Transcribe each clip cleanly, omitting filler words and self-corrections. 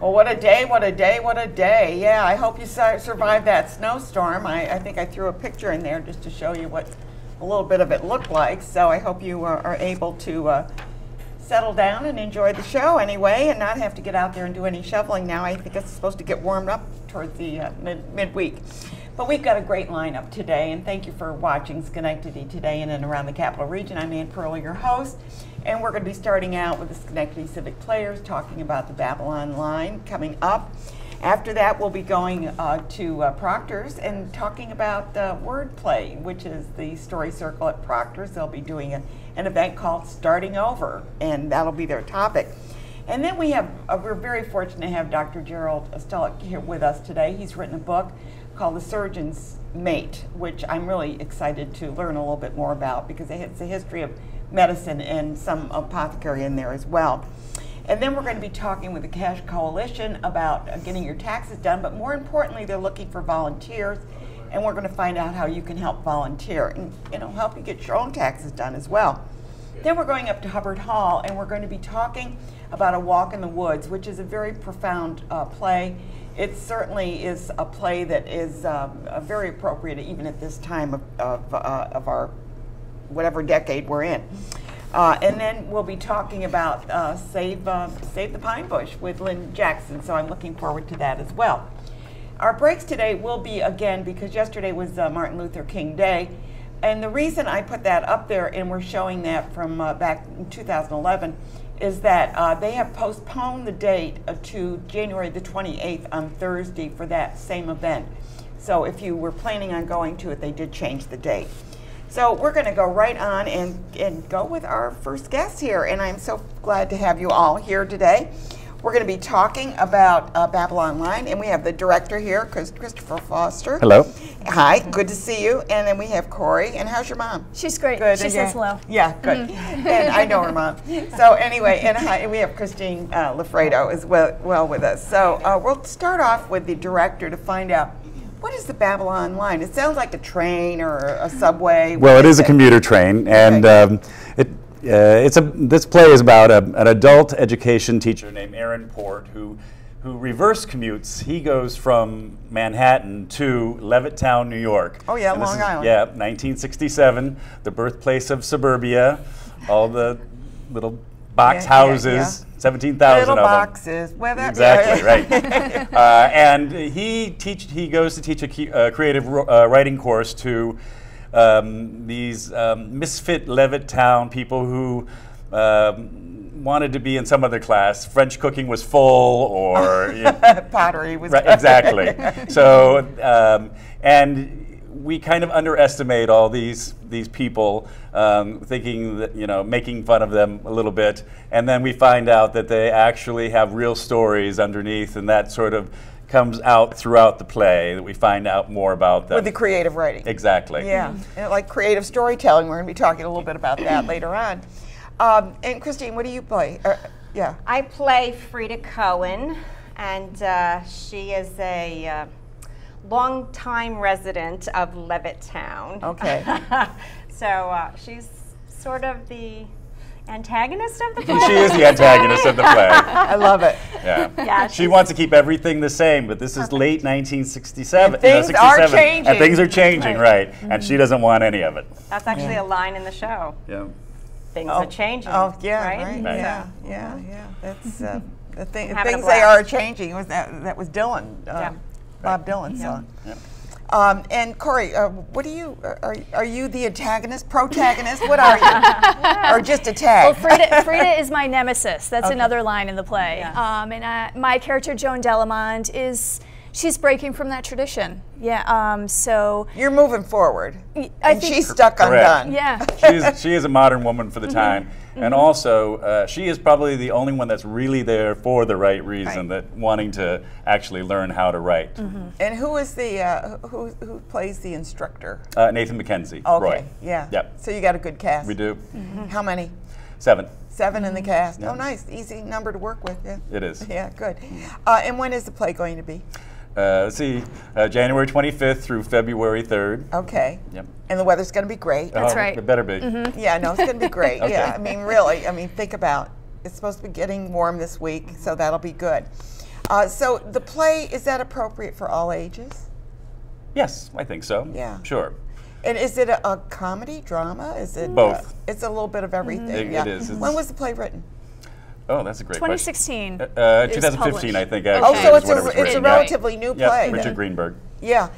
Well, what a day, what a day, what a day. Yeah, I hope you survived that snowstorm. I think I threw a picture in there just to show you what a little bit of it looked like. So I hope you are able to settle down and enjoy the show anyway and not have to get out there and do any shoveling now. I think it's supposed to get warmed up towards the midweek. But we've got a great lineup today, and thank you for watching Schenectady Today in and around the Capital Region. I'm Ann Pearl, your host, and we're going to be starting out with the Schenectady Civic Players, talking about the Babylon line coming up. After that, we'll be going to Proctor's and talking about wordplay, which is the story circle at Proctor's. They'll be doing an event called Starting Over, and that'll be their topic. And then we have, we're very fortunate to have Dr. Gerald Stullock here with us today. He's written a book called The Surgeon's Mate, which I'm really excited to learn a little bit more about because it's a history of medicine and some apothecary in there as well. And then we're going to be talking with the Cash Coalition about getting your taxes done, but more importantly, they're looking for volunteers, and we're going to find out how you can help volunteer and help you get your own taxes done as well. Then we're going up to Hubbard Hall, and we're going to be talking about A Walk in the Woods, which is a very profound play. It certainly is a play that is very appropriate even at this time of our whatever decade we're in. And then we'll be talking about Save the Pine Bush with Lynn Jackson, so I'm looking forward to that as well. Our breaks today will be, again, because yesterday was Martin Luther King Day, and the reason I put that up there and we're showing that from back in 2011 is that they have postponed the date to January the 28th on Thursday for that same event. So if you were planning on going to it, they did change the date. So we're going to go right on and go with our first guest here, and I'm so glad to have you all here today. We're going to be talking about Babylon Line, and we have the director here, Christopher Foster. Hello. Hi, good to see you. And then we have Corey. And how's your mom? She's great. Good. She says hello. Yeah, good. And I know her mom. So anyway, and we have Christine Lafredo as well with us. So we'll start off with the director to find out, what is the Babylon Line? It sounds like a train or a subway. Well, it is a commuter train, and this play is about an adult education teacher named Aaron Port who reverse commutes. He goes from Manhattan to Levittown, New York. Oh yeah, Long Island. Yeah, 1967, the birthplace of suburbia. All the little box houses. 17,000 of them. Little boxes. Well, exactly, right. And he goes to teach a creative writing course to these misfit Levittown people who wanted to be in some other class. French cooking was full, or pottery was right, exactly. So and we kind of underestimate all these people, thinking that, making fun of them a little bit, and then we find out that they actually have real stories underneath, and that sort of comes out throughout the play, that we find out more about them. With the creative writing. Exactly. Yeah, and like creative storytelling. We're going to be talking a little bit about that later on. And Christine, what do you play? Yeah. I play Frida Cohen, and she is a long-time resident of Levittown. Okay. So she's sort of the antagonist of the play. She is the antagonist of the play. I love it. Yeah. She wants to keep everything the same, but this is late 1967. And things are changing. And things are changing, right. And she doesn't want any of it. That's actually a line in the show. Yeah. Things are changing. Oh, yeah, right? Right. Yeah. That's the things Having a they are blast. changing. That was Dylan, Bob Dylan's song. Yeah. And Corey, what are you? Are you the antagonist, protagonist? What are you? Or just a tag? Well, Frida is my nemesis. That's Okay. another line in the play. Yes. And my character, Joan Delamond, she's breaking from that tradition. Yeah. So You're moving forward, I and think she's stuck Correct. undone. yeah. She is a modern woman for the time, and also she is probably the only one that's really there for the right reason, Right. that wanting to actually learn how to write. And who is the who plays the instructor? Nathan McKenzie, Okay, Roy. yeah. Yep. So you got a good cast. We do. How many? 7. 7 in the cast. Yeah. Oh, nice, easy number to work with. Yeah. It is. Yeah, good. And when is the play going to be? Let's see, January 25th through February 3rd. Okay. Yep. And the weather's going to be great. That's right. It better be. Yeah, no, it's going to be great. Okay. Yeah, I mean, really, think about it. It's supposed to be getting warm this week, so that'll be good. So the play, is that appropriate for all ages? Yes, I think so. Yeah. Sure. And is it a comedy, drama? Is it Both. It's a little bit of everything. It is. When was the play written? Oh, that's a great 2016. question. It's 2015, I think. Oh, Actually, so is when it was it's a written. relatively new play. Yep, Richard then. Greenberg. Yeah.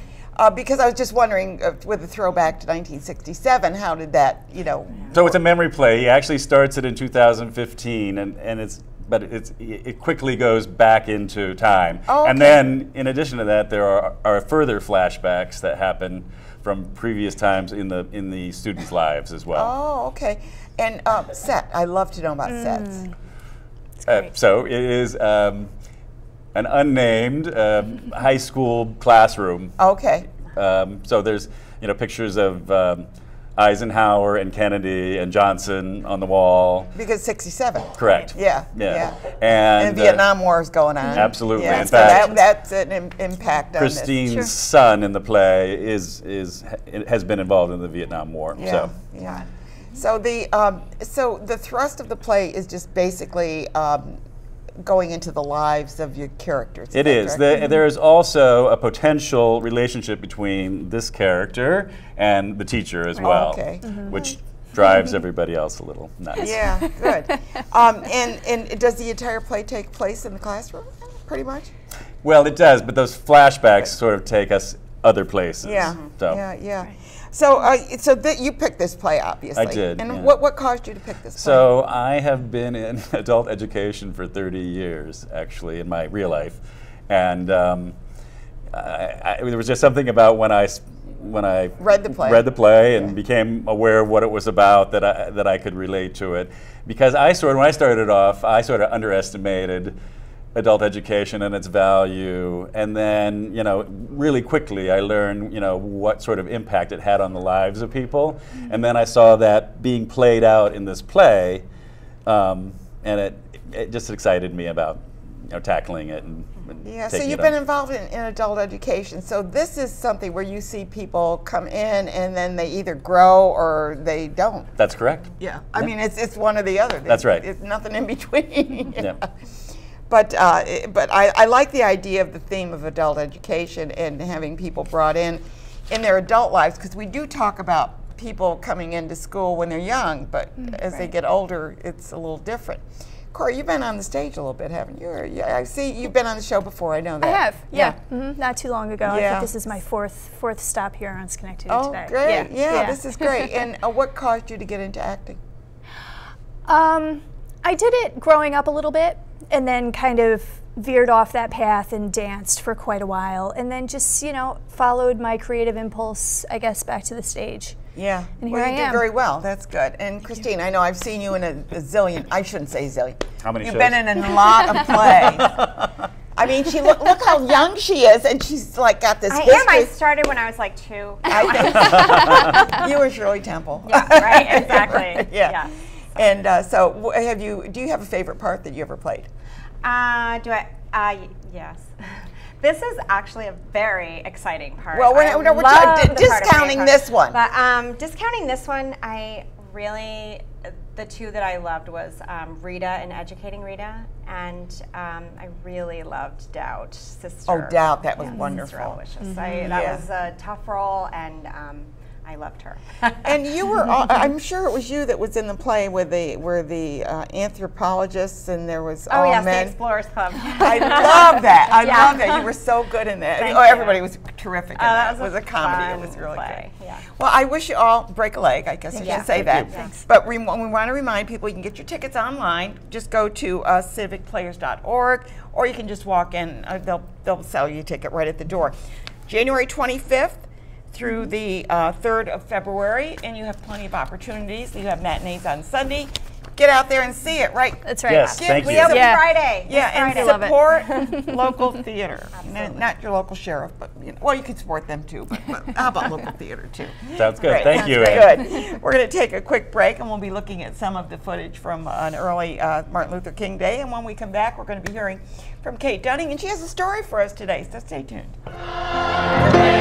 Because I was just wondering, with a throwback to 1967, how did that, So it's a memory play. He actually starts it in 2015, and it quickly goes back into time. Oh, And okay. then, in addition to that, there are further flashbacks that happen from previous times in the students' lives as well. Oh, okay. And set, I love to know about sets. So it is an unnamed high school classroom. Okay. So there's pictures of Eisenhower and Kennedy and Johnson on the wall. Because 67. Correct. Yeah. And the Vietnam War is going on. Absolutely. Yeah, In so fact, that's an impact on Christine's this. son in the play has been involved in the Vietnam War. Yeah. So. Yeah. So the thrust of the play is just basically going into the lives of your characters. It is. There is also a potential relationship between this character and the teacher as well, okay. which drives everybody else a little nuts. Yeah, good. And does the entire play take place in the classroom, pretty much? Well, it does, but those flashbacks sort of take us other places. Yeah. So. Yeah. So, you picked this play, obviously. I did, And yeah. what caused you to pick this play? So I have been in adult education for 30 years, actually, in my real life, and there was just something about when I Read the play. and became aware of what it was about that I could relate to it, because when I started off, I sort of underestimated adult education and its value, and then really quickly I learned what sort of impact it had on the lives of people, and then I saw that being played out in this play, and it just excited me about tackling it and Yeah, so taking you've it been on. involved in adult education. So this is something where you see people come in and then they either grow or they don't. That's correct. Yeah, I mean it's one or the other. That's right. It's nothing in between. Yeah. But I like the idea of the theme of adult education and having people brought in their adult lives, because we do talk about people coming into school when they're young, but as they get older, it's a little different. Corey, you've been on the stage a little bit, haven't you? I see you've been on the show before. I know that. I have, yeah. Not too long ago. I Yeah. think this is my fourth stop here on Schenectady Oh, today. great! Yeah, this is great. And what caused you to get into acting? I did it growing up a little bit, and then kind of veered off that path and danced for quite a while, and then just followed my creative impulse, I guess, back to the stage. Yeah, And well, here you I did am. very well. That's good. And Christine, I know I've seen you in a zillion. I shouldn't say zillion. How many You've shows? been in a lot of plays. I mean, look how young she is, and she's like got this I history. am. I started when I was like 2. I think you were Shirley Temple. Yeah, right, exactly. Yeah. And do you have a favorite part that you ever played? Yes. This is actually a very exciting part. Well, we're I not love the part of discounting Braveheart. this one. But discounting this one, the two that I loved was Rita and Educating Rita, and I really loved Doubt, Sister. Oh, Doubt, that was Sister wonderful. Aloysius. Yeah. That was a tough role, and I loved her. And you were, I'm sure it was you that was in the play where the anthropologists and there was all yes, men. the Explorers Club. I love that. I Yeah. love that. You were so good in that. Thank Everybody you. was terrific in That that. was It was a comedy. It fun was really play. good. Yeah. Well, I wish you all break a leg. I guess I Yeah. should say Thank that. you. Thanks. But we want to remind people you can get your tickets online. Just go to civicplayers.org, or you can just walk in. They'll sell you a ticket right at the door. January 25th. Through the 3rd of February, and you have plenty of opportunities. You have matinees on Sunday. Get out there and see it, right? That's right. Yes, thank We you. open Yeah. Friday. Yeah, This and Friday. Love it. support local theater. Not your local sheriff, but well, you can support them too. But how about local theater too? Sounds good. Great. Thank you, Ann. Good. We're going to take a quick break, and we'll be looking at some of the footage from an early Martin Luther King Day. And when we come back, we're going to be hearing from Kate Dunning, and she has a story for us today. So stay tuned. Praise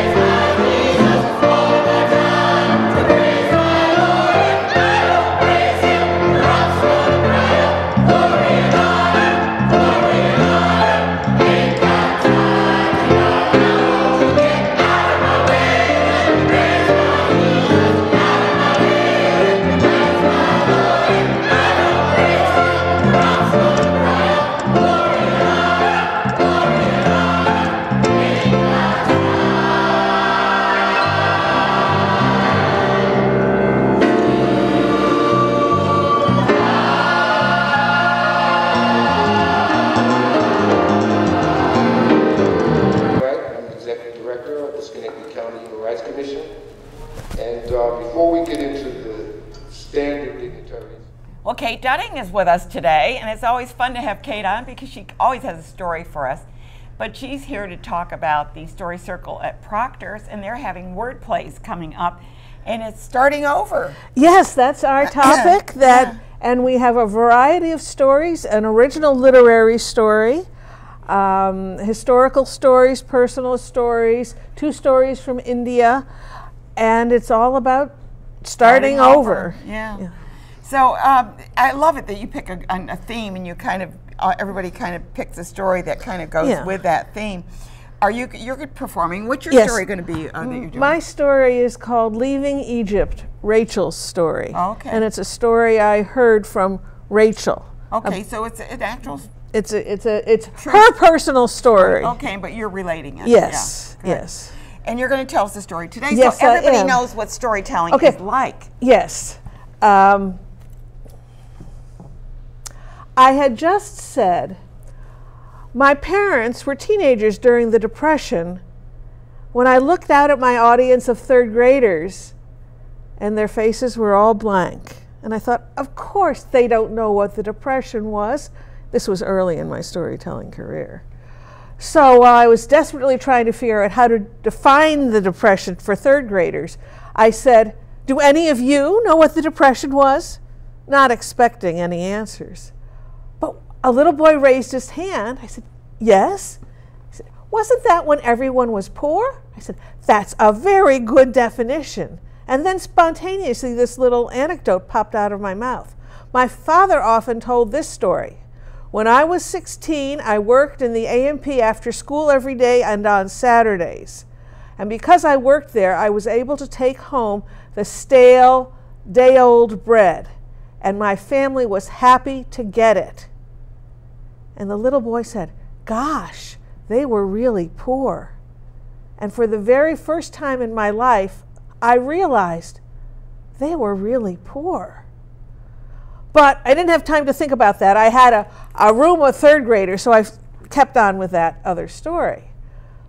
Executive Director of the Schenectady County Human Rights Commission. And before we get into the standard dignitaries. Well, Kate Dunning is with us today, and it's always fun to have Kate on because she always has a story for us. But she's here to talk about the Story Circle at Proctor's, and they're having word plays coming up, and it's starting over. Yes, that's our topic. And we have a variety of stories: an original literary story, historical stories, personal stories, 2 stories from India, and it's all about starting over. Yeah. So I love it that you pick a theme, and you kind of everybody kind of picks a story that kind of goes with that theme. You're performing? What's your story going to be that you're doing? My story is called "Leaving Egypt," Rachel's story. Okay. And it's a story I heard from Rachel. Okay, so it's an actual. It's her personal story. Okay, but you're relating it. Yes. Yeah, yes. And you're going to tell us the story today, Yes, so everybody I am. knows what storytelling is like. Yes. I had just said, my parents were teenagers during the Depression when I looked out at my audience of 3rd graders and their faces were all blank. And I thought, of course they don't know what the Depression was. This was early in my storytelling career. So while I was desperately trying to figure out how to define the Depression for 3rd graders, I said, do any of you know what the Depression was? Not expecting any answers. But a little boy raised his hand. I said, yes. He said, wasn't that when everyone was poor? I said, that's a very good definition. And then spontaneously this little anecdote popped out of my mouth. My father often told this story. When I was 16, I worked in the A&P after school every day and on Saturdays. And because I worked there, I was able to take home the stale, day-old bread. And my family was happy to get it. And the little boy said, gosh, they were really poor. And for the very first time in my life, I realized they were really poor. But I didn't have time to think about that. I had a room of 3rd graders, so I kept on with that other story.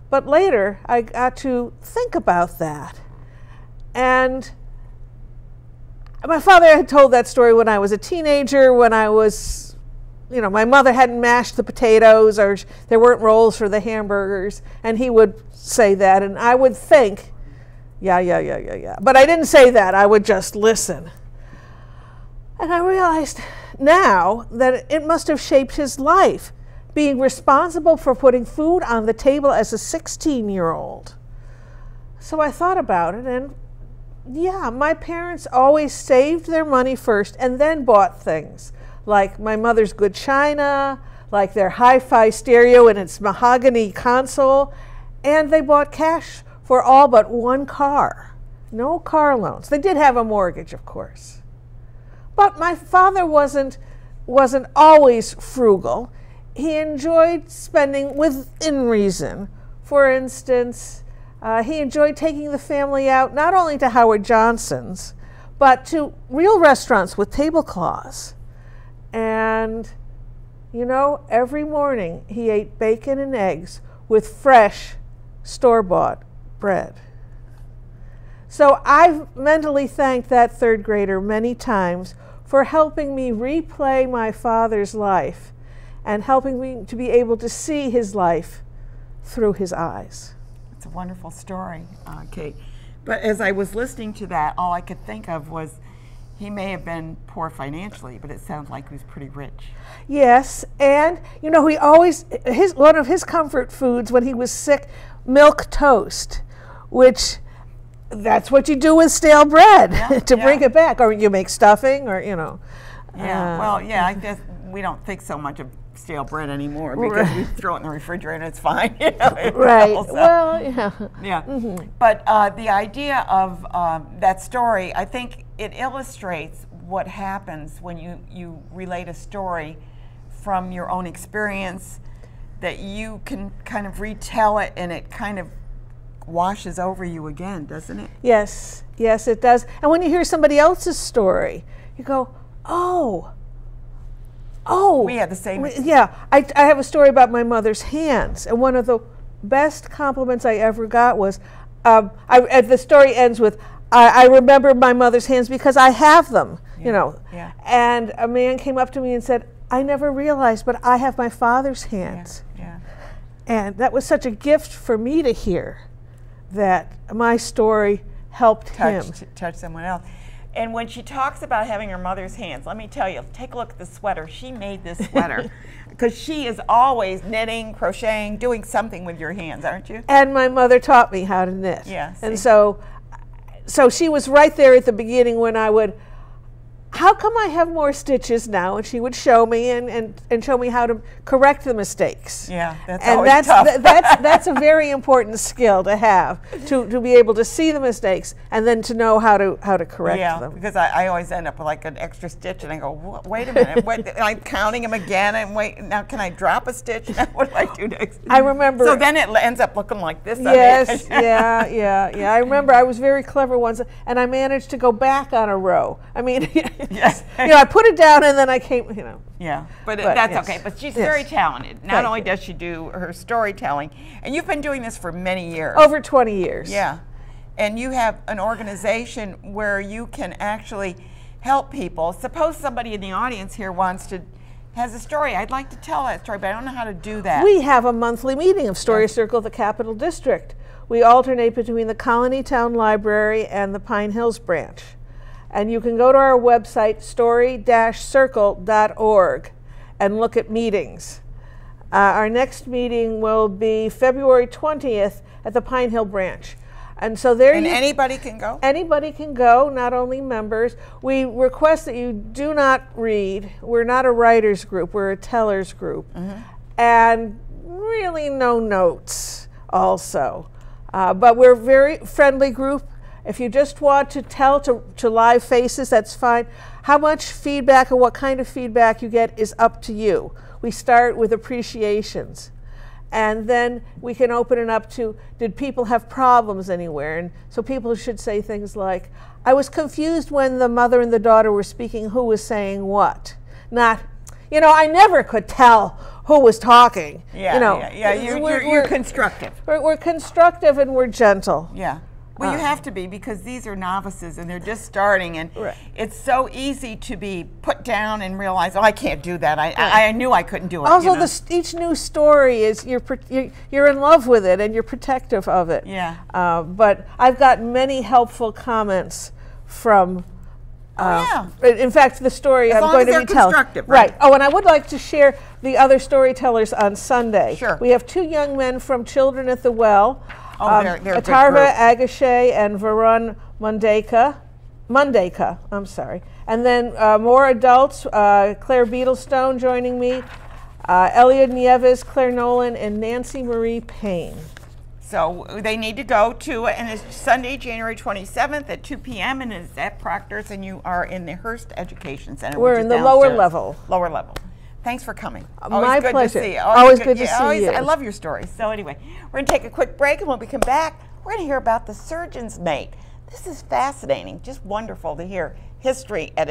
But later, I got to think about that. And my father had told that story when I was a teenager, when I was, my mother hadn't mashed the potatoes, or there weren't rolls for the hamburgers, and he would say that, and I would think, yeah. But I didn't say that, I would just listen. And I realized now that it must have shaped his life, being responsible for putting food on the table as a 16-year-old. So I thought about it, and yeah, my parents always saved their money first and then bought things, like my mother's good china, like their hi-fi stereo and its mahogany console, and they bought cash for all but 1 car. No car loans. They did have a mortgage, of course. But my father wasn't always frugal. He enjoyed spending within reason. For instance, he enjoyed taking the family out not only to Howard Johnson's, but to real restaurants with tablecloths. And, every morning he ate bacon and eggs with fresh, store-bought bread. So I've mentally thanked that 3rd grader many times for helping me replay my father's life and helping me to be able to see his life through his eyes. It's a wonderful story, Kate. But as I was listening to that, all I could think of was he may have been poor financially, but it sounds like he was pretty rich. Yes, and he always, one of his comfort foods when he was sick, milk toast, which that's what you do with stale bread to bring it back, or you make stuffing, or I guess we don't think so much of stale bread anymore because we throw it in the refrigerator and it's fine. Right. Well, yeah. Yeah. Mm-hmm. But the idea of that story, I think it illustrates what happens when you relate a story from your own experience, that you can kind of retell it and it kind of washes over you again, doesn't it? Yes, it does. And when you hear somebody else's story, you go, oh. We had the same. Yeah, I have a story about my mother's hands, and one of the best compliments I ever got was, the story ends with, I remember my mother's hands because I have them, you know. Yeah. And a man came up to me and said, I never realized, but I have my father's hands. Yeah. And that was such a gift for me to hear, that my story helped him. Touch someone else. And when she talks about having her mother's hands, let me tell you, take a look at the sweater. She made this sweater because she is always knitting, crocheting, doing something with your hands, aren't you? And my mother taught me how to knit. Yeah, and so she was right there at the beginning when I would, how come I have more stitches now? And she would show me and show me how to correct the mistakes. Yeah, that's and always tough. that's a very important skill to have, to be able to see the mistakes and then to know how to correct them. Yeah, because I always end up with like an extra stitch and I go, wait a minute, I'm counting them again and wait, now can I drop a stitch? Now what do I do next? I remember. So then it ends up looking like this. Yes, yeah. I remember I was very clever once and I managed to go back on a row. I mean, yes. You know, I put it down and then I came, you know. Yeah, but that's yes. okay. But she's very talented. Not only does she do her storytelling, and you've been doing this for many years. Over 20 years. Yeah. And you have an organization where you can actually help people. Suppose somebody in the audience here has a story. I'd like to tell that story, but I don't know how to do that. We have a monthly meeting of Story Circle of the Capital District. We alternate between the Colony Town Library and the Pine Hills branch. And you can go to our website, story-circle.org, and look at meetings. Our next meeting will be February 20th at the Pine Hill branch. And so anybody can go? Anybody can go, not only members. We request that you do not read. We're not a writers group, we're a tellers group. And really no notes also. But we're a very friendly group. If you just want to tell to live faces, that's fine. How much feedback or what kind of feedback you get is up to you. We start with appreciations. And then we can open it up to, did people have problems anywhere? And so people should say things like, I was confused when the mother and the daughter were speaking, who was saying what? Not, you know, I never could tell who was talking. Yeah, you know, you're constructive. We're constructive and we're gentle. Yeah. Well, you have to be, because these are novices and they're just starting, and it's so easy to be put down and realize, oh, I can't do that. I knew I couldn't do it. Also, you know? each new story is you're in love with it and you're protective of it. Yeah. But I've got many helpful comments from. In fact, the story I'm going to be telling. Right. Oh, and I would like to share the other storytellers on Sunday. Sure. We have 2 young men from Children at the Well. They're Atarva Agashe and Varun Mundaka, I'm sorry. And then more adults, Claire Beetlestone joining me, Elliot Nieves, Claire Nolan, and Nancy Marie Payne. So they need to go to, and it's Sunday, January 27th at 2 p.m. and it's at Proctor's, and you are in the Hearst Education Center. We're in the lower level. Lower level. Thanks for coming. My good pleasure. To see you. Always good to see you. I love your stories. So anyway, we're going to take a quick break, and when we come back, we're going to hear about the surgeon's mate. This is fascinating, just wonderful to hear history at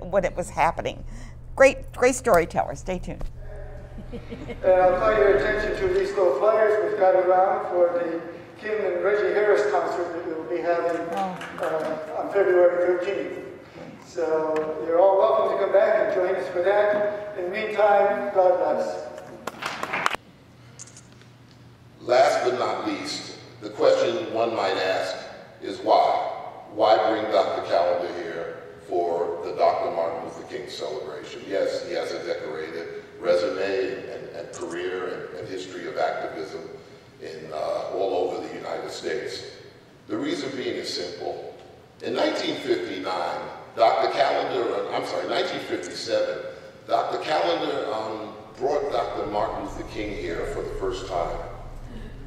when it was happening. Great storyteller. Stay tuned. And I'll call your attention to these little flyers we've got around for the Kim and Reggie Harris concert that we'll be having on February 13th. So you're all welcome to come back and join us for that. In the meantime, God bless. Last but not least, the question one might ask is why? Why bring Dr. Callender here for the Dr. Martin Luther King celebration? Yes, he has a decorated resume and career and history of activism in all over the United States. The reason being is simple. In 1959, 1957, Dr. Callender brought Dr. Martin Luther King here for the first time,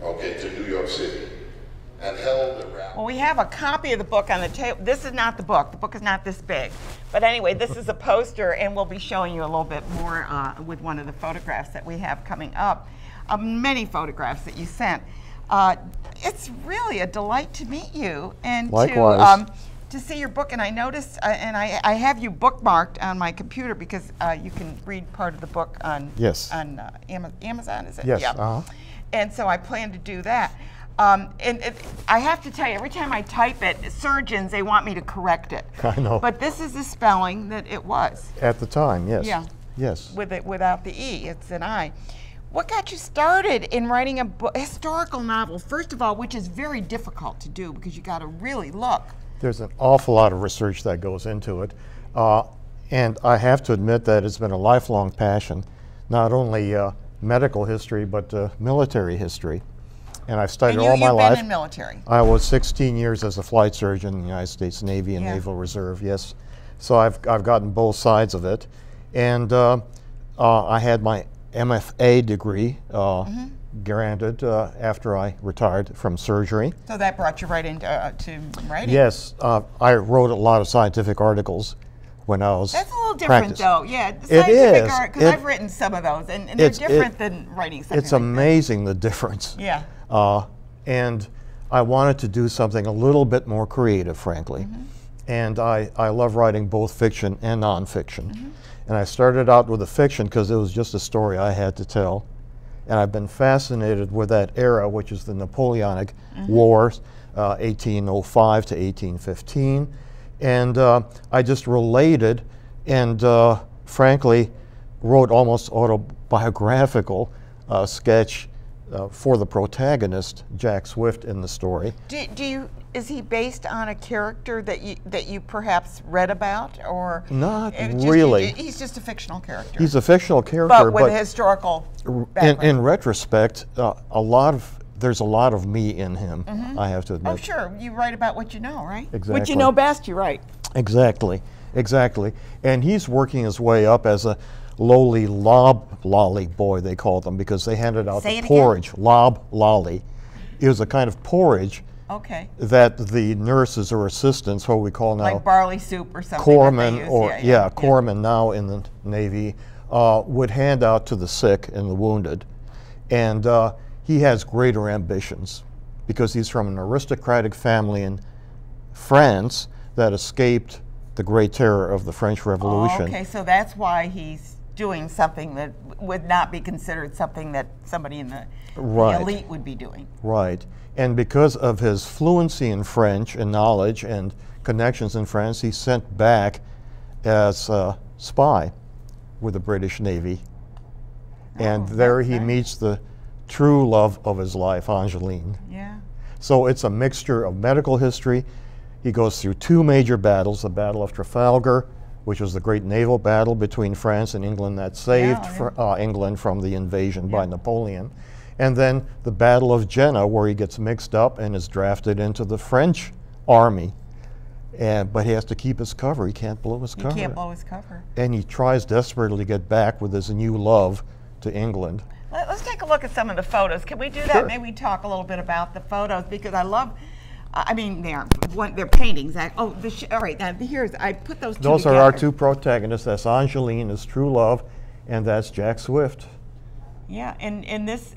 to New York City, and held a rally. Well, we have a copy of the book on the table. This is not the book. The book is not this big. But anyway, this is a poster, and we'll be showing you a little bit more with one of the photographs that we have coming up. Many photographs that you sent. It's really a delight to meet you and to see your book. And I noticed, and I have you bookmarked on my computer because you can read part of the book on Amazon. Is it? Yes. Yeah. And so I plan to do that. I have to tell you, every time I type it, surgeons, they want me to correct it. I know. But this is the spelling that it was. At the time, yes. Yeah. Yes. Without the E, it's an I. What got you started in writing a historical novel, first of all, which is very difficult to do because you got to really look? There's an awful lot of research that goes into it. And I have to admit that it's been a lifelong passion, not only medical history, but military history. And I've studied all my life. You've been in military. I was 16 years as a flight surgeon in the United States Navy and Naval Reserve, yes. So I've gotten both sides of it. And I had my MFA degree granted after I retired from surgery. So that brought you right into to writing? Yes, I wrote a lot of scientific articles when I was That's a little different though, yeah. It is. Because I've written some of those and they're different than writing something It's amazing the difference. Yeah. And I wanted to do something a little bit more creative, frankly. And I love writing both fiction and nonfiction. And I started out with a fiction because it was just a story I had to tell. And I've been fascinated with that era, which is the Napoleonic Wars, 1805 to 1815. And I just related and frankly wrote almost autobiographical sketch for the protagonist, Jack Swift, in the story. Is he based on a character that you perhaps read about, or not really? He's just a fictional character. He's a fictional character, but with a historical background. In retrospect, there's a lot of me in him. I have to admit. Oh, sure. You write about what you know, right? Exactly. What you know best, you write. Exactly. Exactly. And he's working his way up as a lowly loblolly boy, they called them, because they handed out the porridge. Loblolly. It was a kind of porridge that the nurses or assistants, what we call now, like barley soup or something, corpsmen, or corpsmen now in the Navy, would hand out to the sick and the wounded. And he has greater ambitions because he's from an aristocratic family in France that escaped the Great Terror of the French Revolution. Oh, okay, so that's why he's doing something that would not be considered something that somebody in the elite would be doing. Right. And because of his fluency in French and knowledge and connections in France, he's sent back as a spy with the British Navy. And there he meets the true love of his life, Angeline. Yeah. So it's a mixture of medical history. He goes through two major battles, the Battle of Trafalgar, which was the great naval battle between France and England that saved England from the invasion by Napoleon. And then the Battle of Jena, where he gets mixed up and is drafted into the French army. But he has to keep his cover. He can't blow his cover. He can't blow his cover. And he tries desperately to get back with his new love to England. Let's take a look at some of the photos. Can we do that? Sure. Maybe we talk a little bit about the photos, because I love, I mean, they're paintings. All right, now here's, I put those two Those together. are our two protagonists. That's Angeline, his true love, and that's Jack Swift. Yeah, and this,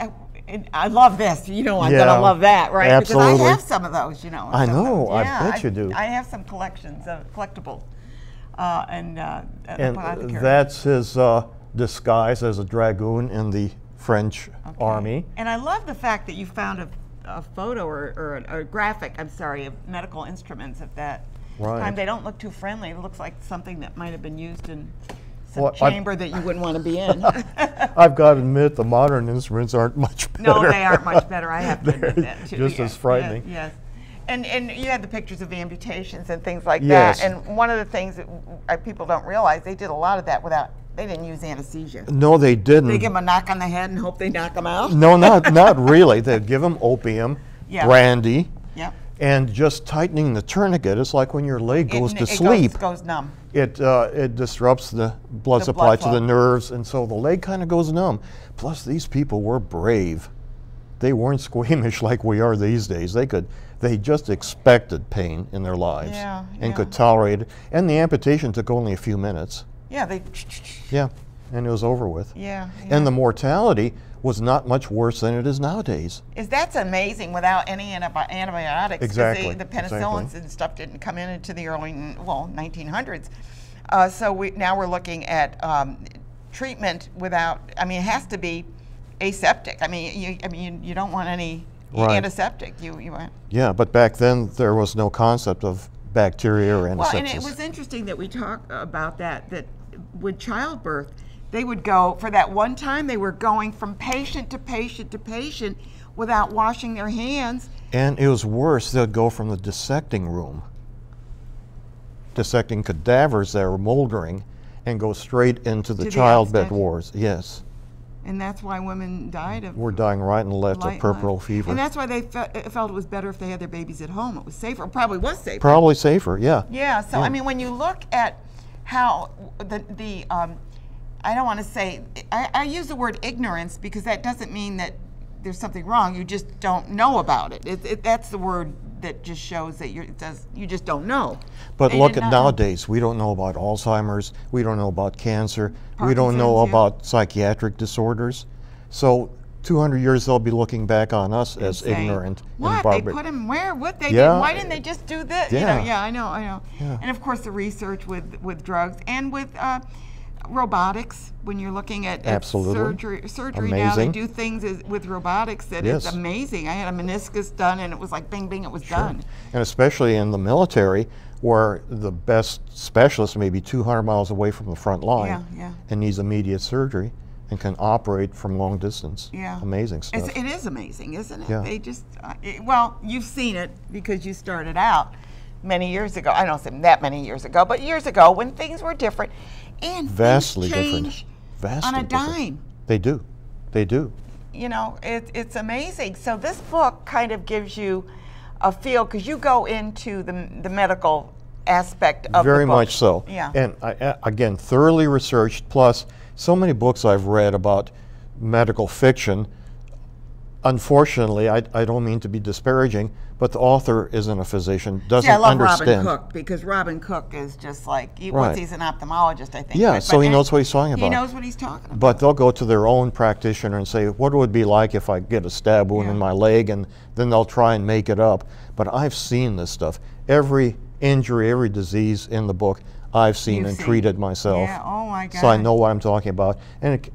I love this. You know, I'm gonna love that, right? Absolutely. Because I have some of those. You know. I know. I bet you do. I have some collections of collectibles, and that's his disguise as a dragoon in the French army. And I love the fact that you found a photo or a graphic, I'm sorry, of medical instruments at that time. They don't look too friendly. It looks like something that might have been used in some chamber that you wouldn't want to be in. I've got to admit, the modern instruments aren't much better. No, they aren't much better. I have to admit that too. Just as frightening. Yes. And you had the pictures of the amputations and things like that. And one of the things that people don't realize, they did a lot of that they didn't use anesthesia. No, they didn't. They give them a knock on the head and hope they knock them out? No, not really. They'd give them opium, brandy, and just tightening the tourniquet. It's like when your leg goes to sleep. It goes numb. It disrupts the blood supply to the nerves, and so the leg kind of goes numb. Plus, these people were brave. They weren't squeamish like we are these days. They just expected pain in their lives and could tolerate it. And the amputation took only a few minutes. Yeah, and it was over with. Yeah. And the mortality was not much worse than it is nowadays. That's amazing without any antibiotics. Exactly. The penicillins and stuff didn't come in into the early 1900s. So now we're looking at treatment without. I mean, it has to be aseptic. I mean, you don't want any antiseptic. You want. Yeah, but back then there was no concept of bacteria or antisepsis. Well, and it was interesting that we talked about that with childbirth, they would go, for that one time, they were going from patient to patient to patient without washing their hands. And it was worse, they'd go from the dissecting room, dissecting cadavers that were moldering, and go straight into the childbed wards. Yes. And that's why women died of. We're dying right and left of puerperal fever. And that's why they felt it was better if they had their babies at home. It was safer. It probably was safer. Probably safer, yeah. Yeah. So I mean, when you look at how I don't want to say, I use the word ignorance because that doesn't mean that there's something wrong. You just don't know about it. That's the word that just shows that you just don't know. But look at nowadays, we don't know about Alzheimer's, we don't know about cancer, we don't know about psychiatric disorders. So 200 years they'll be looking back on us as ignorant and barbaric. They put them where? What they Yeah. did? Why didn't they just do this? Yeah. You know, yeah, I know. Yeah. And of course the research with drugs and with robotics, when you're looking at surgery now, they do things with robotics that is amazing. I had a meniscus done and it was like bing, bing, it was done. And especially in the military, where the best specialist may be 200 miles away from the front line and needs immediate surgery and can operate from long distance. Yeah. Amazing stuff. It is amazing, isn't it? Yeah. They just, well, you've seen it because you started out many years ago. I don't say that many years ago, but years ago when things were different. And vastly change different. On a dime. They do. They do. You know, it's amazing. So this book kind of gives you a feel, because you go into the medical aspect of the book. Very much so. Yeah. And again, thoroughly researched, plus so many books I've read about medical fiction. Unfortunately, I don't mean to be disparaging, but the author isn't a physician, doesn't understand. I love Robin Cook, because Robin Cook is just like, he's an ophthalmologist, I think. Yeah, so he knows what he's talking about. He knows what he's talking about. But they'll go to their own practitioner and say, what would it be like if I get a stab wound in my leg, and then they'll try and make it up. But I've seen this stuff. Every injury, every disease in the book, I've seen and treated myself. Yeah, oh my God. So I know what I'm talking about. And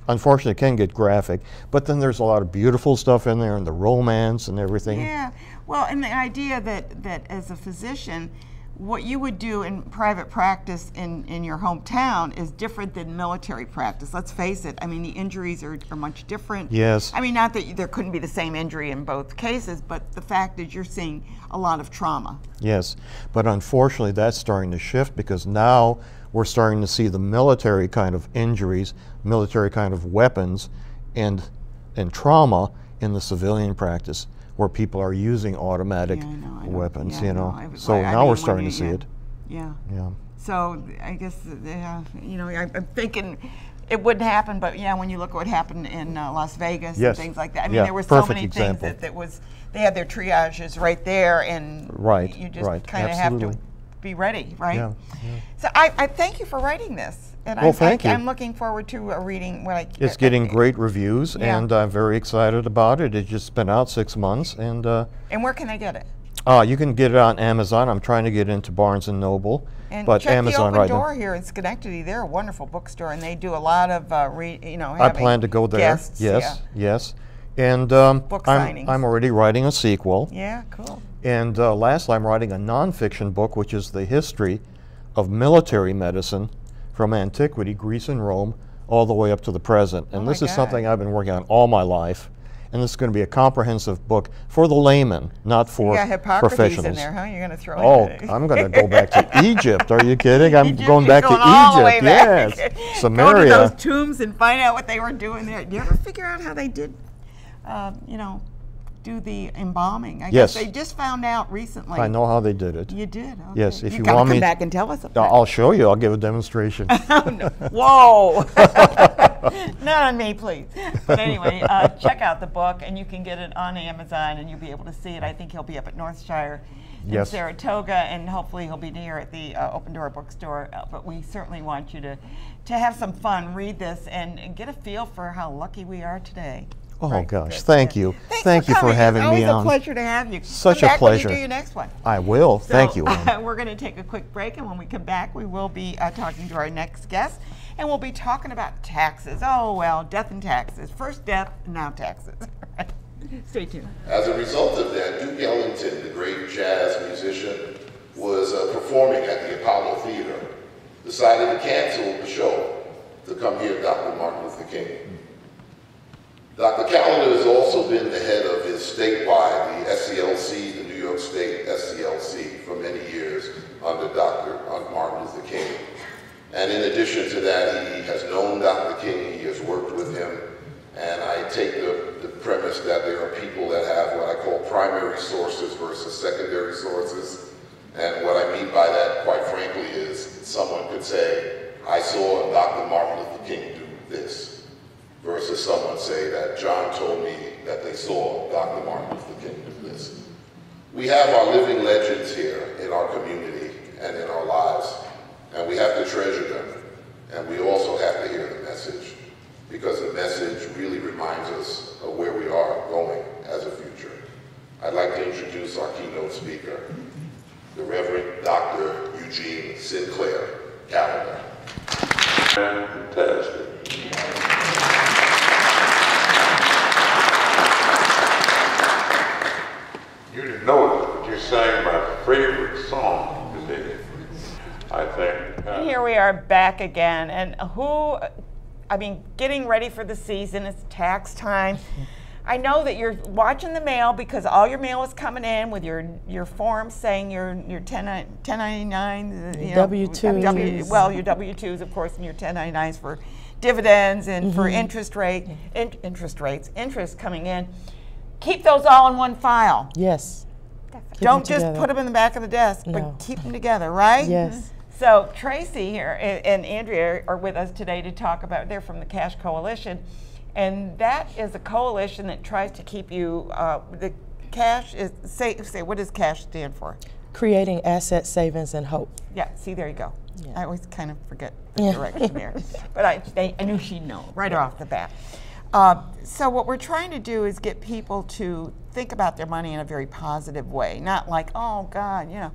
unfortunately, it can get graphic, but then there's a lot of beautiful stuff in there, and the romance and everything. Yeah, well, and the idea that as a physician, what you would do in private practice in your hometown is different than military practice. Let's face it, I mean, the injuries are much different. Yes. I mean, not that there couldn't be the same injury in both cases, but the fact is you're seeing a lot of trauma. Yes, but unfortunately that's starting to shift, because now we're starting to see the military kind of injuries, military kind of weapons, and trauma in the civilian practice, where people are using automatic weapons, So now we're starting to see it. Yeah. Yeah. So I guess, I'm thinking it wouldn't happen, but when you look at what happened in Las Vegas and things like that. I mean, there were so many things that they had their triages right there, and you just kind of have to be ready, right? Yeah. So I thank you for writing this. And thank you. I'm looking forward to reading what I. It's getting great reviews, and I'm very excited about it. It's just been out 6 months, and. And where can I get it? You can get it on Amazon. I'm trying to get into Barnes and Noble, but check Amazon the right Open Door now. here in Schenectady. They're a wonderful bookstore, and they do a lot of I plan to go there. Guests, yes. And book I'm already writing a sequel. Yeah, cool. And lastly, I'm writing a nonfiction book, which is the history of military medicine from antiquity, Greece and Rome, all the way up to the present. And this is something I've been working on all my life. And this is going to be a comprehensive book for the layman, not for professionals. In there, huh? You're going to throw I'm going to go back to Egypt. Are you kidding? I'm going back to all the way Egypt. Back. Yes, Samaria. Go to those tombs and find out what they were doing there. Do you ever figure out how they did, do the embalming? I guess they just found out recently. I know how they did it. You did? Okay. Yes, if you want me to come back and tell us about it. I'll show you. I'll give a demonstration. Whoa! Not on me, please. But anyway, check out the book, and you can get it on Amazon, and you'll be able to see it. I think he'll be up at Northshire in Saratoga, and hopefully he'll be near at the Open Door bookstore. But we certainly want you to have some fun, read this, and get a feel for how lucky we are today. Oh gosh, thank you. Thank you for having me on. It's always a pleasure to have you. Such a pleasure. When you do your next one. I will. Thank you. We're going to take a quick break, and when we come back, we will be talking to our next guest. and we'll be talking about taxes. Oh, well, death and taxes. First death, now taxes. Stay tuned. As a result of that, Duke Ellington, the great jazz musician, was performing at the Apollo Theater, decided to cancel the show to come hear Dr. Martin Luther King. Dr. Callender has also been the head of his statewide, the SCLC, the New York State SCLC, for many years under Martin Luther King. And in addition to that, he has known Dr. King, he has worked with him, and I take the premise that there are people that have what I call primary sources versus secondary sources. And what I mean by that, quite frankly, is someone could say, I saw Dr. Martin Luther King do this, versus someone say that John told me that they saw Dr. Martin Luther King do this. We have our living legends here in our community and in our lives, and we have to treasure them, and we also have to hear the message, because the message really reminds us of where we are going as a future. I'd like to introduce our keynote speaker, the Reverend Dr. Eugene Sinclair Callender. Fantastic. You didn't know it, but you sang my favorite song today, I think. And here we are back again, and getting ready for the season, it's tax time. I know that you're watching the mail because all your mail is coming in with your forms saying your 1099, W-2s. Well, your W-2s, of course, and your 1099s for dividends and for interest coming in. Keep those all in one file. Yes. Don't just put them in the back of the desk, No. but keep them together, right? Yes. So Tracy here and Andrea are with us today to talk about, they're from the Cash Coalition, and that is a coalition that tries to keep you, the cash is, say what does CASH stand for? Creating Asset Savings and Hope. Yeah, see, there you go. Yeah. I always kind of forget the direction there. But I knew she'd know right off the bat. So what we're trying to do is get people to think about their money in a very positive way, not like, oh God,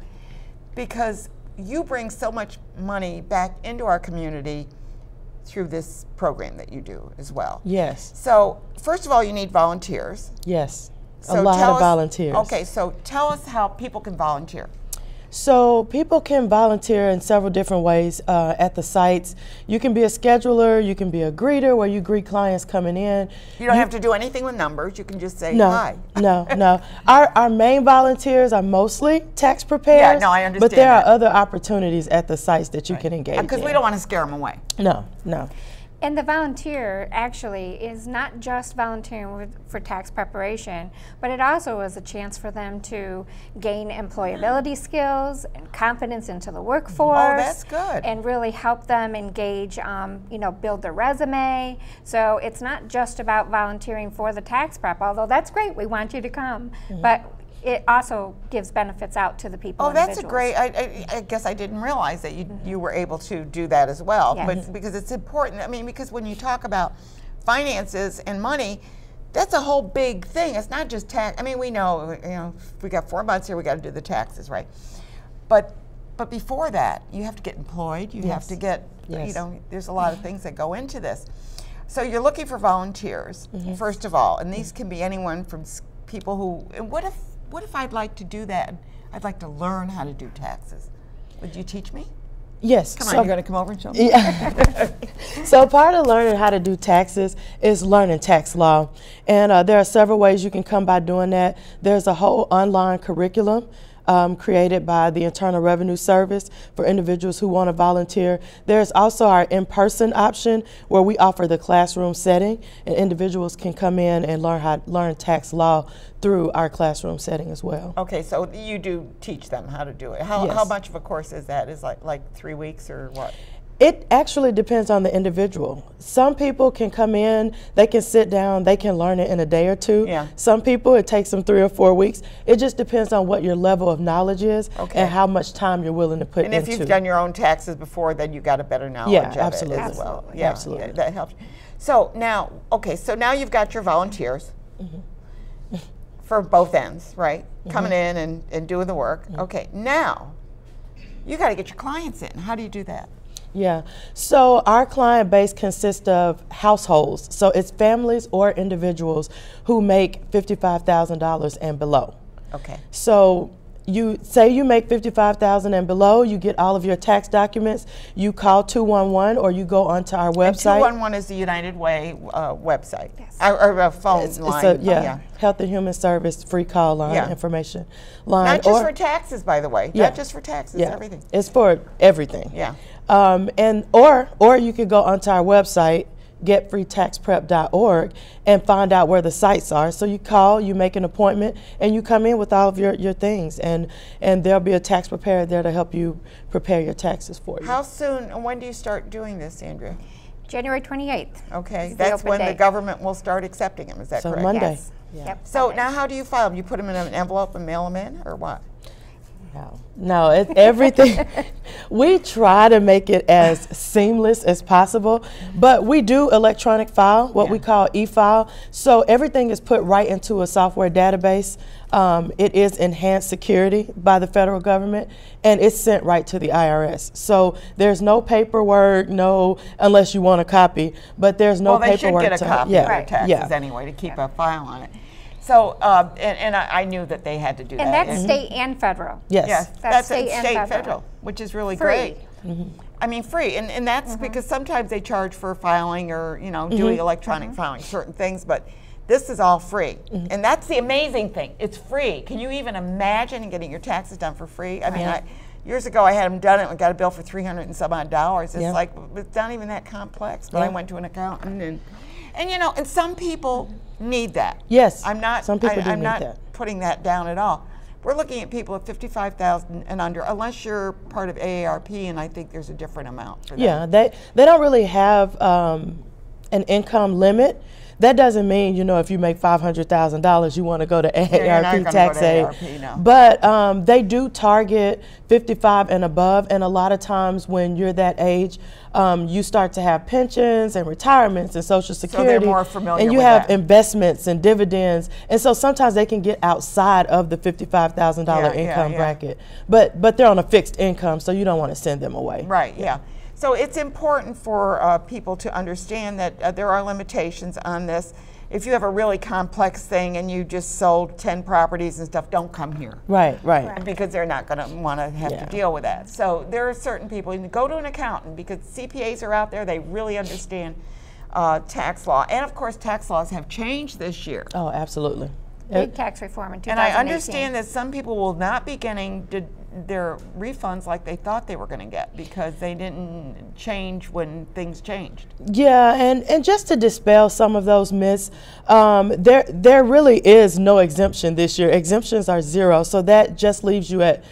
because you bring so much money back into our community through this program that you do as well. Yes. So first of all, you need volunteers. Yes. So a lot of volunteers. Okay, so tell us how people can volunteer. So people can volunteer in several different ways at the sites. You can be a scheduler, you can be a greeter where you greet clients coming in. You don't have to do anything with numbers, you can just say no, hi. No. Our main volunteers are mostly tax preparers. Yeah, no, I understand but there that. are other opportunities at the sites that you can engage in. Because we don't want to scare them away. No. And the volunteer actually is not just volunteering for tax preparation, but it also is a chance for them to gain employability skills and confidence into the workforce. Oh, that's good. And really help them engage, build their resume. So it's not just about volunteering for the tax prep, although that's great, we want you to come. But it also gives benefits out to the people. Oh, that's a great, I guess I didn't realize that you were able to do that as well. Yes. But because it's important, because when you talk about finances and money, that's a whole big thing. It's not just tax. We know, we got 4 months here, we got to do the taxes, right? But before that, you have to get employed, you have to get, there's a lot of things that go into this. So you're looking for volunteers, first of all, and these can be anyone from people who, and what if I'd like to do that? I'd like to learn how to do taxes. Would you teach me? Yes. Come on, you're going to come over and show me? Yeah. So part of learning how to do taxes is learning tax law. And there are several ways you can come by doing that. There's a whole online curriculum created by the Internal Revenue Service for individuals who want to volunteer. There's also our in-person option where we offer the classroom setting, and individuals can come in and learn tax law through our classroom setting as well. Okay, so you do teach them how to do it. How much of a course is that? Is like 3 weeks or what? It actually depends on the individual. Some people can come in, they can sit down, they can learn it in a day or two. Yeah. Some people, it takes them 3 or 4 weeks. It just depends on what your level of knowledge is and how much time you're willing to put into it. And if you've done your own taxes before, then you got a better knowledge of absolutely. it as well. Absolutely. Yeah, Absolutely. that helps. So now, so now you've got your volunteers for both ends, right? Coming in and doing the work. Okay, now you got to get your clients in. How do you do that? Yeah. So our client base consists of households. So it's families or individuals who make $55,000 and below. Okay. So you say you make $55,000 and below, you get all of your tax documents, you call 211 or you go onto our website. And 211 is the United Way website. Yes. Or a phone line. Yeah. Health and Human Service free call line, information line. Not just for taxes, by the way. Yeah. Not just for taxes, everything. It's for everything. Yeah. Or you could go onto our website, getfreetaxprep.org, and find out where the sites are. So you call, you make an appointment, and you come in with all of your things, and there'll be a tax preparer there to help you prepare your taxes for you. How soon and when do you start doing this, Andrea? January 28th. Okay, is that's the when open the date. government will start accepting them, is that So correct? Monday. Yes. Yeah. Yep. So Monday. now how do you file them? You put them in an envelope and mail them in, or what? No, it's everything. We try to make it as seamless as possible, but we do electronic file, what we call e-file. So everything is put right into a software database. It is enhanced security by the federal government, and it's sent right to the IRS. So there's no paperwork, unless you want a copy, but there's no paperwork. Well, they should get a copy of their taxes anyway to keep a file on it. So, and I knew that they had to do that. And that's state and federal. Yes. Yes, That's state state and and federal, which is really Free. great. I mean, free, and that's because sometimes they charge for filing or, doing electronic filing, certain things, but this is all free. And that's the amazing thing, it's free. Can you even imagine getting your taxes done for free? I mean, years ago I had them done it and got a bill for $300 and some odd. It's like, it's not even that complex, but I went to an accountant and and some people need that. Yes. I'm not. Some people do I'm need not that. putting that down at all. We're looking at people at 55,000 and under, unless you're part of AARP, and I think there's a different amount for that. Yeah, they don't really have an income limit. That doesn't mean, if you make $500,000, you want to go to AARP tax aid. But they do target 55 and above, and a lot of times when you're that age, you start to have pensions and retirements and Social Security. So they're more familiar and you with have that. investments and dividends, and so sometimes they can get outside of the $55,000 income bracket. But they're on a fixed income, so you don't want to send them away. Right. Yeah. So it's important for people to understand that there are limitations on this. If you have a really complex thing and you just sold 10 properties and stuff, don't come here. Right, right. Because they're not going to want to have to deal with that. So there are certain people, you go to an accountant because CPAs are out there, they really understand tax law. And of course, tax laws have changed this year. Oh, absolutely. Big tax reform in 2018. And I understand that some people will not be getting their refunds like they thought they were going to get because they didn't change when things changed. Yeah, and just to dispel some of those myths, there really is no exemption this year. Exemptions are zero, so that just leaves you at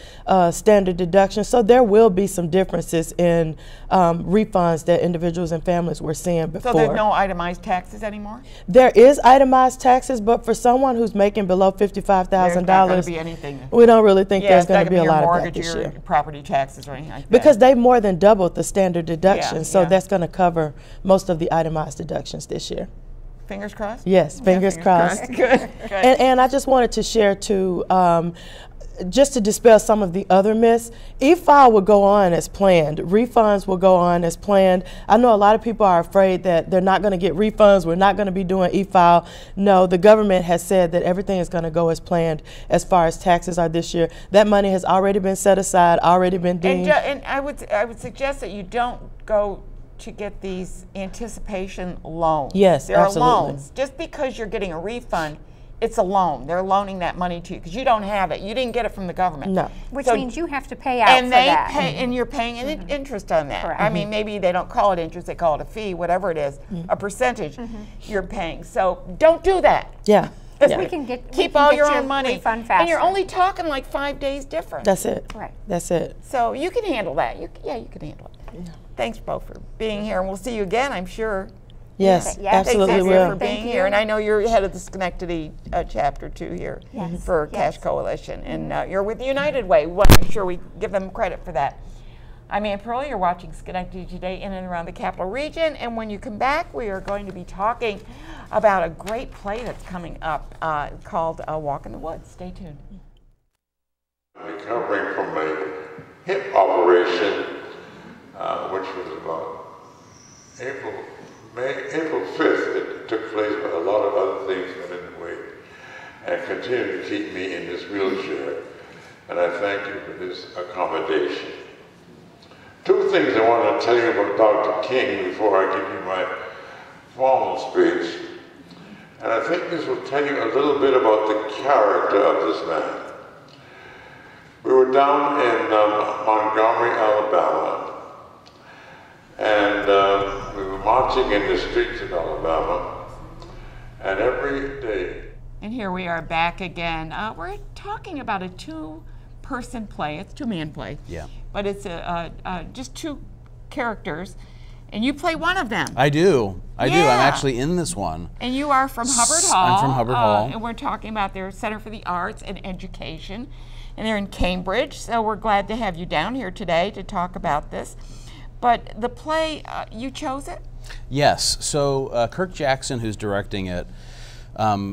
standard deduction. So there will be some differences in refunds that individuals and families were seeing before. So there's no itemized taxes anymore? There is itemized taxes, but for someone who's making below $55,000, there's not going to be anything. We don't really think there's going to be a lot of that mortgage this or year. Property taxes or anything like that. Because they more than doubled the standard deduction, so yeah. that's going to cover most of the itemized deductions this year. Fingers crossed? Yes, fingers crossed. Good. And I just wanted to share too, just to dispel some of the other myths, e-file will go on as planned. Refunds will go on as planned. I know a lot of people are afraid that they're not going to get refunds. We're not going to be doing e-file. No, the government has said that everything is going to go as planned as far as taxes are this year. That money has already been set aside, already been deemed. And I would suggest that you don't go to get these anticipation loans. Yes, there absolutely. are loans. Just because you're getting a refund, it's a loan. They're loaning that money to you because you don't have it. You didn't get it from the government. No. Which means you have to pay out for that. And you're paying interest on that. Correct. I mean, maybe they don't call it interest, they call it a fee, whatever it is, a percentage you're paying. So don't do that. Yeah. We can keep all your own money. Refund faster. And you're only talking like 5 days different. That's it. Right. That's it. So you can handle that. You can handle it. Yeah. Thanks both for being here, and we'll see you again, I'm sure. Yes, absolutely Thanks will. for being here. And I know you're head of the Schenectady chapter too here for Cash Coalition, and you're with United Way. We want to make sure we give them credit for that. I'm Ann Pearl. You're watching Schenectady Today in and around the Capital Region, and when you come back, we are going to be talking about a great play that's coming up called Walk in the Woods. Stay tuned. Recovering from a hip operation, which was about April 5th. It took place, but a lot of other things got in the way and continued to keep me in this wheelchair. And I thank you for this accommodation. Two things I want to tell you about Dr. King before I give you my formal speech. And I think this will tell you a little bit about the character of this man. We were down in Montgomery, Alabama, and we were marching in the streets of Alabama, and every day. And here we are back again. We're talking about a two-person play. It's a two-man play. Yeah. But it's just two characters, and you play one of them. I do. I do. Yeah. I'm actually in this one. And you are from Hubbard Hall. I'm from Hubbard Hall. And we're talking about their Center for the Arts and Education. And they're in Cambridge, so we're glad to have you down here today to talk about this. But the play, you chose it? Yes. So Kirk Jackson, who's directing it,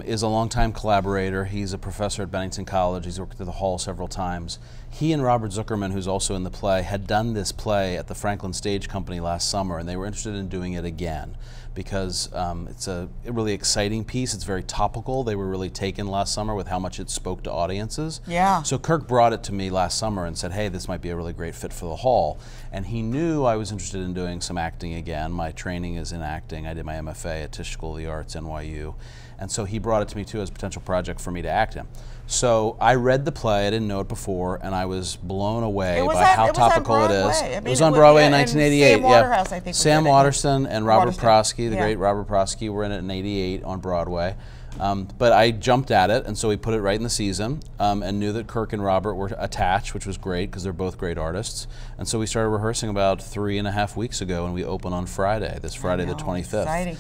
is a longtime collaborator. He's a professor at Bennington College. He's worked at the Hall several times. He and Robert Zuckerman, who's also in the play, had done this play at the Franklin Stage Company last summer, and they were interested in doing it again because it's a really exciting piece. It's very topical. They were really taken last summer with how much it spoke to audiences. Yeah. So Kirk brought it to me last summer and said, hey, this might be a really great fit for the Hall. And he knew I was interested in doing some acting again. My training is in acting. I did my MFA at Tisch School of the Arts, NYU. And so he brought it to me too as a potential project for me to act in. So I read the play, I didn't know it before, and I was blown away by how topical it is. It was on Broadway in 1988. Sam Waterhouse, I think. Sam Waterston and Robert Prosky, the great Robert Prosky, were in it in '88 on Broadway. But I jumped at it, and so we put it right in the season, and knew that Kirk and Robert were attached, which was great because they're both great artists. And so we started rehearsing about 3.5 weeks ago, and we open on Friday, this Friday the 25th. Exciting.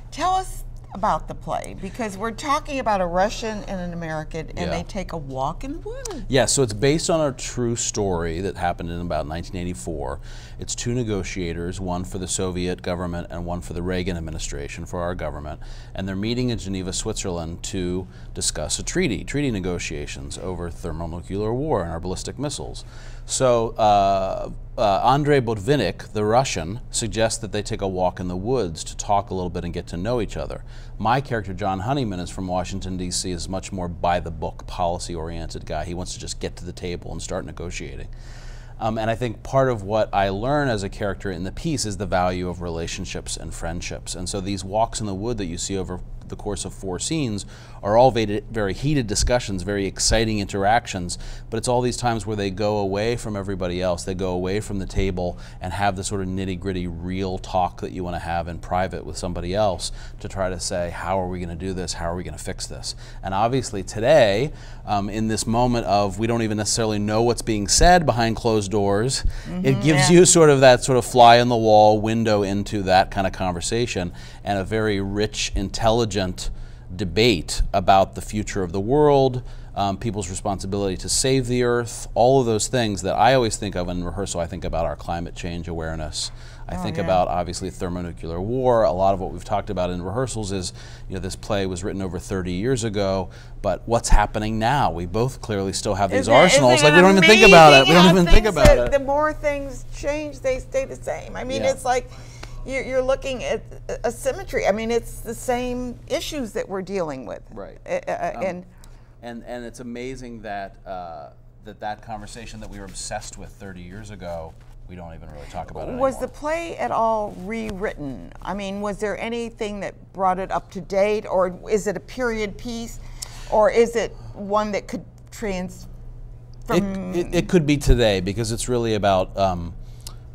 Tell us about the play, because we're talking about a Russian and an American, and they take a walk in the woods. Yeah, so it's based on a true story that happened in about 1984. It's two negotiators, one for the Soviet government and one for the Reagan administration, for our government, and they're meeting in Geneva, Switzerland to discuss a treaty negotiations over thermonuclear war and our ballistic missiles. So Andrei Botvinnik, the Russian, suggests that they take a walk in the woods to talk a little bit and get to know each other. My character, John Honeyman, is from Washington, D.C., is much more by-the-book, policy-oriented guy. He wants to just get to the table and start negotiating. And I think part of what I learn as a character in the piece is the value of relationships and friendships. And so these walks in the wood that you see over the course of 4 scenes are all very heated discussions, very exciting interactions, but it's all these times where they go away from everybody else, they go away from the table and have the sort of nitty-gritty real talk that you want to have in private with somebody else to try to say, how are we going to do this, how are we going to fix this? And obviously today, in this moment of we don't even necessarily know what's being said behind closed doors, it gives you sort of that sort of fly-on-the-wall window into that kind of conversation and a very rich, intelligent debate about the future of the world, people's responsibility to save the earth, all of those things that I always think of in rehearsal. I think about our climate change awareness. I think about, obviously, thermonuclear war. A lot of what we've talked about in rehearsals is, you know, this play was written over 30 years ago, but what's happening now? We both clearly still have these arsenals. Like, we don't even think about it. We don't even think about it. The more things change, they stay the same. I mean, it's like you're looking at a symmetry. I mean, it's the same issues that we're dealing with. Right. And it's amazing that that conversation that we were obsessed with 30 years ago, we don't even really talk about it anymore. Was the play at all rewritten? I mean, was there anything that brought it up to date, or is it a period piece, or is it one that could It could be today, because it's really about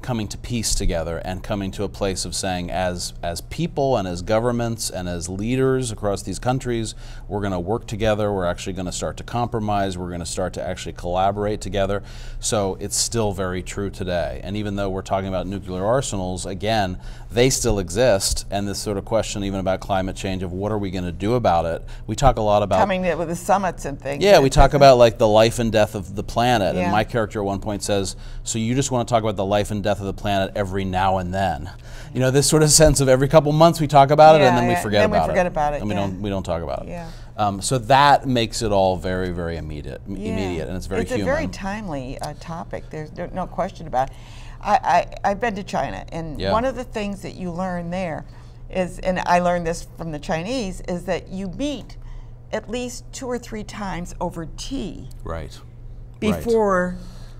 coming to peace together and coming to a place of saying, as people and as governments and as leaders across these countries, we're going to work together, we're actually going to start to compromise, we're going to start to actually collaborate together. So it's still very true today. And even though we're talking about nuclear arsenals, again, they still exist, and this sort of question even about climate change of what are we going to do about it, we talk a lot about coming with the summits and things. Yeah, we talk about like the life and death of the planet, and my character at one point says, so you just want to talk about the life and death of the planet every now and then. You know, this sort of sense of every couple months we talk about it, and then we forget about it. And we don't talk about it. Yeah. So that makes it all very, very immediate, and it's very human. It's a very timely topic. There's no question about it. I've been to China, and one of the things that you learn there is, and I learned this from the Chinese, is that you meet at least 2 or 3 times over tea. Right. Before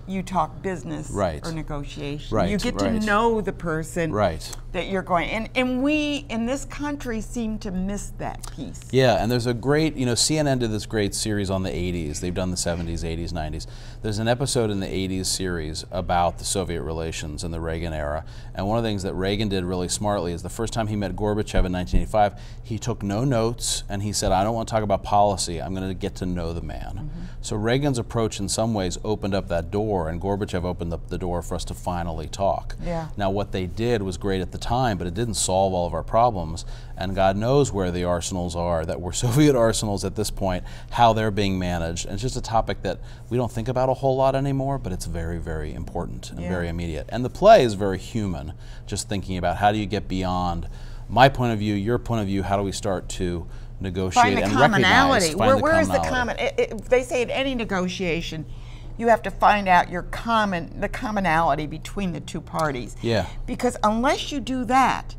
you talk business right. or negotiation. Right. You get to know the person right. that you're going, and we in this country seem to miss that piece. Yeah, and there's a great, CNN did this great series on the 80s. They've done the 70s, 80s, 90s. There's an episode in the 80s series about the Soviet relations in the Reagan era, and one of the things that Reagan did really smartly is the first time he met Gorbachev in 1985, he took no notes, and he said, I don't want to talk about policy, I'm going to get to know the man. So Reagan's approach in some ways opened up that door, and Gorbachev opened up the door for us to finally talk. Yeah. Now what they did was great at the time, but it didn't solve all of our problems, and God knows where the arsenals are that were Soviet arsenals at this point, how they're being managed, and it's just a topic that we don't think about a whole lot anymore, but it's very, very important and very immediate. And the play is very human, just thinking about how do you get beyond my point of view, your point of view, how do we start to negotiate and recognize, where is the common? They say in any negotiation, you have to find out the commonality between the two parties. Yeah. Because unless you do that,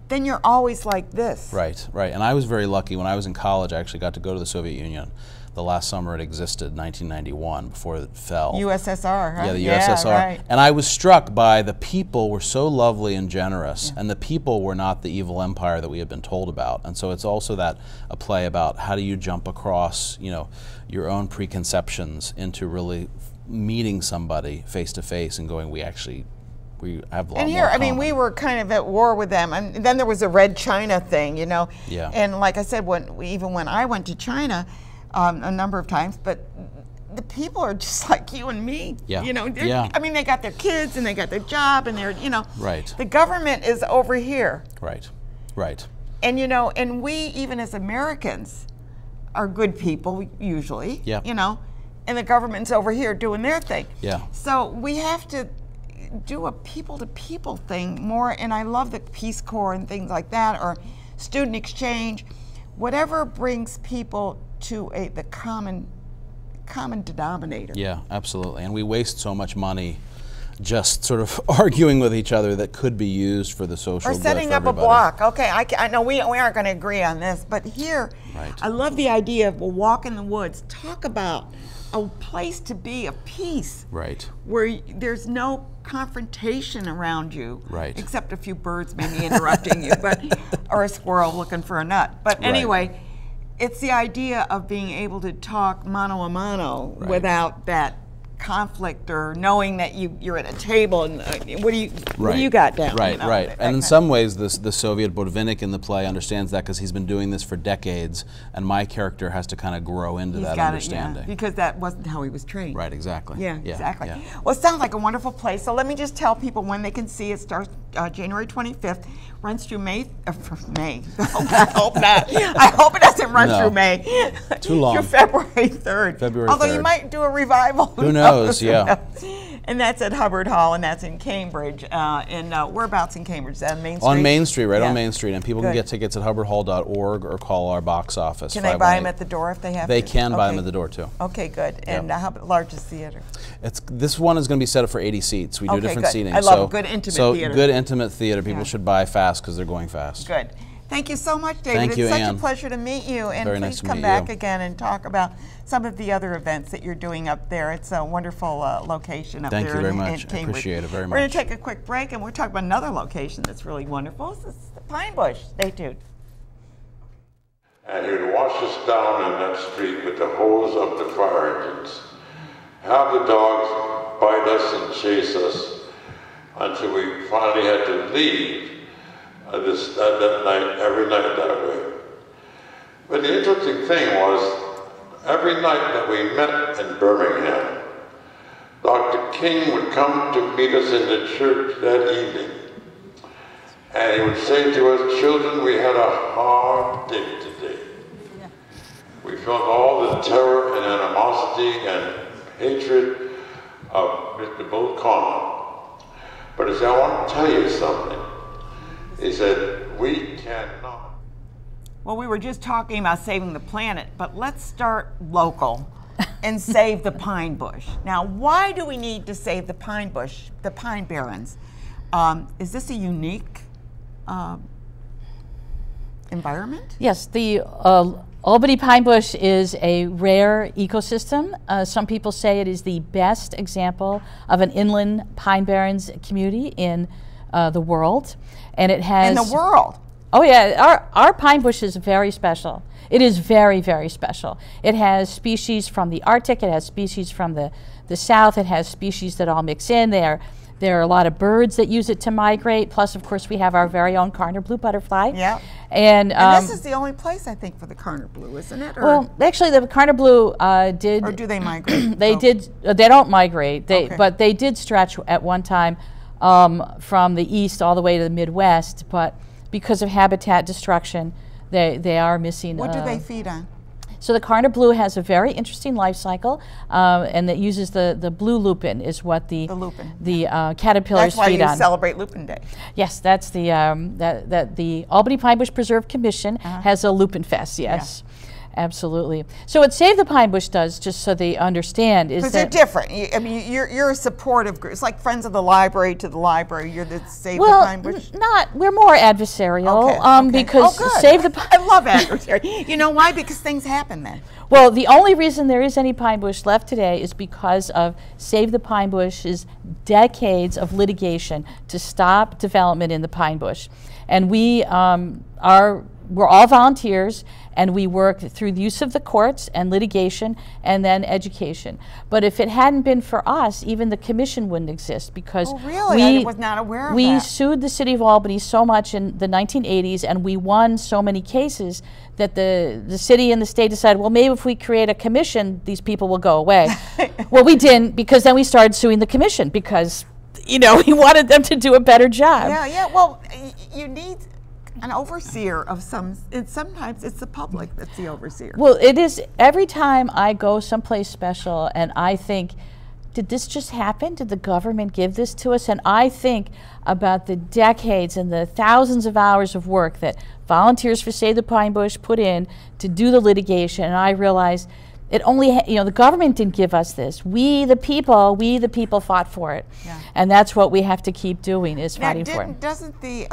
then you're always like this. Right, right. And I was very lucky. When I was in college, I actually got to go to the Soviet Union the last summer it existed, 1991, before it fell. USSR, huh? Yeah, the USSR. Right. And I was struck by the people were so lovely and generous, and the people were not the evil empire that we had been told about. And so it's also a play about how do you jump across, your own preconceptions into really meeting somebody face to face and going, we have a lot and here, more I mean, we were kind of at war with them, and then there was the Red China thing, Yeah. And like I said, even when I went to China a number of times, but the people are just like you and me. Yeah. I mean, they got their kids and they got their job, and they're, Right. The government is over here. Right. Right. And and we, even as Americans, are good people usually. Yeah. And the government's over here doing their thing. Yeah. So we have to do a people-to-people thing more, and I love the Peace Corps and things like that, or student exchange, whatever brings people to the common denominator. Yeah, absolutely. And we waste so much money just sort of arguing with each other that could be used for the social good for everybody. Or setting up a block. Okay, I know we aren't going to agree on this, but here, right. I love the idea of a walk in the woods. Talk about a place to be of peace. Right. Where there's no confrontation around you. Right. Except a few birds maybe interrupting you, or a squirrel looking for a nut. But anyway, it's the idea of being able to talk mano a mano without that conflict, or knowing that you're at a table and what do you got down? Right, right. And in some ways, the Soviet Botvinnik in the play understands that because he's been doing this for decades, and my character has to kind of grow into that understanding. Because that wasn't how he was trained. Right, exactly. Yeah, exactly. Yeah. Well, it sounds like a wonderful place. So let me just tell people when they can see it. Starts January 25th, runs through May. I hope not. I hope it doesn't run through May. Too long. Through February 3rd. Although you might do a revival. Who knows? Yeah. And that's at Hubbard Hall, and that's in Cambridge. And whereabouts in Cambridge? On Main Street? On Main Street, right on Main Street. And people can get tickets at hubbardhall.org or call our box office. Can they buy them at the door if they have They to? can buy them at the door, too. Okay, good. And how large is the theater? This one is going to be set up for 80 seats. We do different seating. I love good intimate theater. So good intimate theater. People should buy fast because they're going fast. Good. Thank you so much, David. Thank you, it's such Ann. a pleasure to meet you. And Very please nice to come meet back you. again and talk about some of the other events that you're doing up there. It's a wonderful location up there. Thank you very much. In Cambridge. I appreciate it very much. We're going to take a quick break, and we'll talk about another location that's really wonderful. This is the Pine Bush. Stay tuned. And he would wash us down in that street with the hose of the fire engines, have the dogs bite us and chase us until we finally had to leave that night, every night that way. But the interesting thing was, every night that we met in Birmingham, Dr. King would come to meet us in the church that evening. And he would say to us, children, we had a hard day today. Yeah. We felt all the terror and animosity and hatred of Mr. Bull Connor. But he said, I want to tell you something. He said, we cannot Well, we were just talking about saving the planet, but let's start local and save the pine bush. Now, why do we need to save the pine bush, the pine barrens? Is this a unique environment? Yes, the Albany pine bush is a rare ecosystem. Some people say it is the best example of an inland pine barrens community in the world. And it has— In the world? Oh yeah, our pine bush is very special. It is very, very special. It has species from the Arctic, it has species from the south, it has species that all mix in. There are a lot of birds that use it to migrate, plus of course we have our very own Carner blue butterfly. Yeah. And this is the only place, I think, for the Carner blue, isn't it? Or well, actually the Carner blue did— Or do they migrate? They did, they don't migrate, Okay. but they did stretch at one time from the east all the way to the Midwest, but because of habitat destruction, they are missing. What do they feed on? So the Carner blue has a very interesting life cycle, and it uses the blue lupin is what the caterpillars That's why feed you on. celebrate Lupin Day. Yes, that's the the Albany Pine Bush Preserve Commission has a lupin fest. Yes. Absolutely. So what Save the Pine Bush does, just so they understand, is Because that— they're different. I mean, you're a supportive group. It's like Friends of the Library to the library. You're the Save the Pine Bush. We're more adversarial, Okay. because Oh, good. Save the Pine— I love adversary. You know why? Because things happen then. Well, the only reason there is any pine bush left today is because of Save the Pine Bush's decades of litigation to stop development in the pine bush. And we're all volunteers, and we work through the use of the courts and litigation and then education. But if it hadn't been for us, even the commission wouldn't exist, because I was not aware of we that. sued the city of Albany so much in the 1980s, and we won so many cases that the city and the state decided, well, maybe if we create a commission, these people will go away. Well, we didn't, because then we started suing the commission because, we wanted them to do a better job. Yeah. Well, you need an overseer of some, and sometimes it's the public that's the overseer. Well, it is every time I go someplace special and I think, did this just happen? Did the government give this to us? And I think about the decades and the thousands of hours of work that volunteers for Save the Pine Bush put in to do the litigation, and I realize it only, the government didn't give us this. We the people fought for it. Yeah. And that's what we have to keep doing, is fighting for it. Doesn't the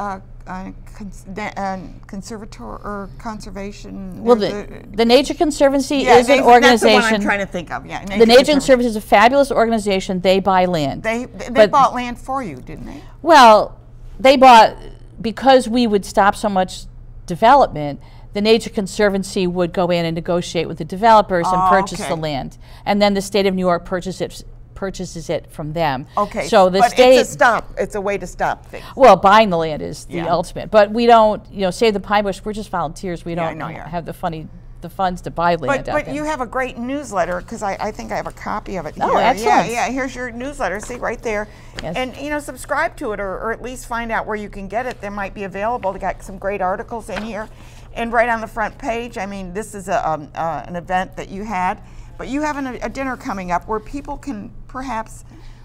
conservator or conservation? Well, the Nature Conservancy is an That's organization. the one I'm trying to think of. Yeah, the Nature Conservancy is a fabulous organization. They buy land. They bought land for you, didn't they? Well, they bought, because we would stop so much development, the Nature Conservancy would go in and negotiate with the developers and purchase the land. And then the state of New York purchases it from them. Okay, so the but state— it's a way to stop things. Well, buying the land is the ultimate. But we don't, Save the Pine Bush, we're just volunteers. We don't have the funds to buy land. But you have a great newsletter, because I think I have a copy of it here. Oh, excellent. Yeah, here's your newsletter. See, right there. Yes. And, subscribe to it, or at least find out where you can get it. There might be available. They got some great articles in here. And right on the front page, I mean, this is an event that you had, but you have a dinner coming up where people can perhaps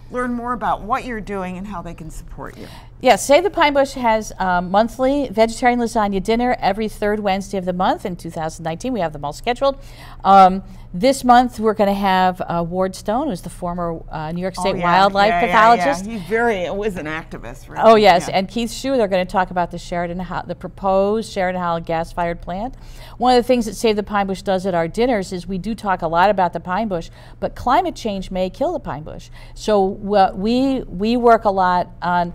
learn more about what you're doing and how they can support you. Yes, Save the Pine Bush has monthly vegetarian lasagna dinner every third Wednesday of the month. In 2019, we have them all scheduled. This month, we're going to have Ward Stone, who's the former New York State wildlife pathologist. He was an activist. Really. Oh yes, and Keith Shue. They're going to talk about the proposed Sheridan Hollow gas-fired plant. One of the things that Save the Pine Bush does at our dinners is we do talk a lot about the pine bush, but climate change may kill the pine bush. So we work a lot on